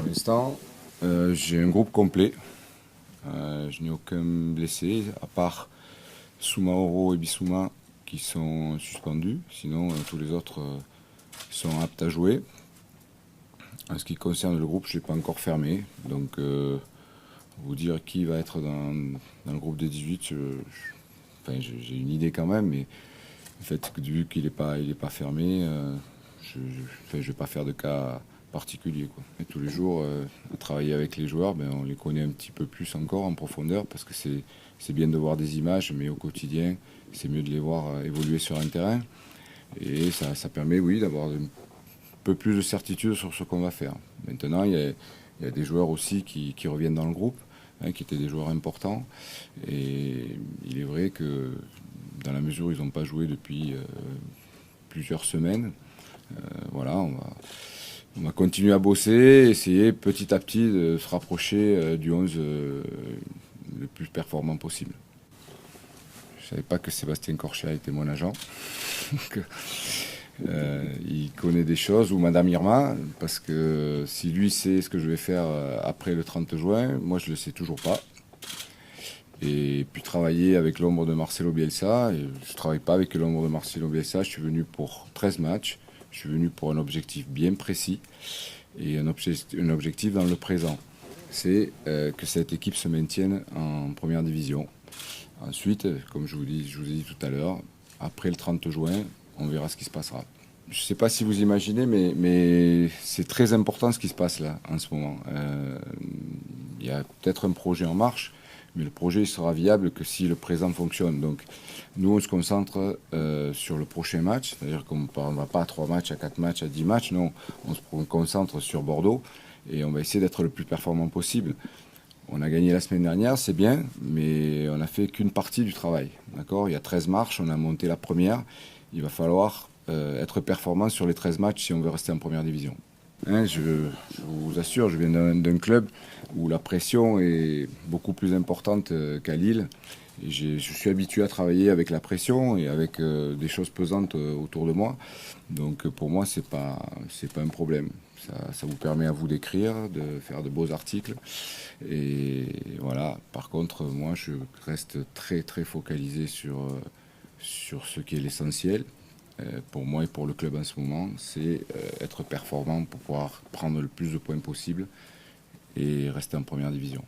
Pour l'instant, j'ai un groupe complet. Je n'ai aucun blessé, à part Soumaoro et Bissouma qui sont suspendus. Sinon, tous les autres sont aptes à jouer. En ce qui concerne le groupe, je ne l'ai pas encore fermé. Donc, vous dire qui va être dans le groupe des 18, enfin, j'ai une idée quand même, mais en fait, vu qu'il n'est pas fermé, je ne vais pas faire de cas particulier, quoi. Et tous les jours, à travailler avec les joueurs, ben, on les connaît un petit peu plus encore en profondeur, parce que c'est bien de voir des images, mais au quotidien, c'est mieux de les voir évoluer sur un terrain. Et ça permet, oui, d'avoir un peu plus de certitude sur ce qu'on va faire. Maintenant, il y a des joueurs aussi qui reviennent dans le groupe, hein, qui étaient des joueurs importants. Et il est vrai que dans la mesure où ils n'ont pas joué depuis plusieurs semaines, voilà, on va continuer à bosser, essayer petit à petit de se rapprocher du 11 le plus performant possible. Je ne savais pas que Sébastien Corchia était mon agent. Donc, il connaît des choses, ou Madame Irma, parce que si lui sait ce que je vais faire après le 30 juin, moi je ne le sais toujours pas. Et puis travailler avec l'ombre de Marcelo Bielsa, et je ne travaille pas avec l'ombre de Marcelo Bielsa, je suis venu pour 13 matchs, je suis venu pour un objectif bien précis, et un objectif dans le présent. C'est que cette équipe se maintienne en première division. Ensuite, comme je vous ai dit tout à l'heure, après le 30 juin, on verra ce qui se passera. Je ne sais pas si vous imaginez, mais c'est très important ce qui se passe là en ce moment. Il y a peut-être un projet en marche, mais le projet sera viable que si le présent fonctionne. Donc nous, on se concentre sur le prochain match, c'est-à-dire qu'on ne va pas à 3 matchs, à 4 matchs, à 10 matchs, non, on se concentre sur Bordeaux et on va essayer d'être le plus performant possible. On a gagné la semaine dernière, c'est bien, mais on n'a fait qu'une partie du travail. D'accord ? Il y a 13 marches, on a monté la première. Il va falloir être performant sur les 13 matchs si on veut rester en première division. Hein, je vous assure, je viens d'un club où la pression est beaucoup plus importante qu'à Lille. Et je suis habitué à travailler avec la pression et avec des choses pesantes autour de moi. Donc pour moi, c'est pas un problème. Ça vous permet à vous d'écrire, de faire de beaux articles. Et voilà. Par contre, moi, je reste très très focalisé sur ce qui est l'essentiel. Pour moi et pour le club en ce moment, c'est être performant pour pouvoir prendre le plus de points possible et rester en première division.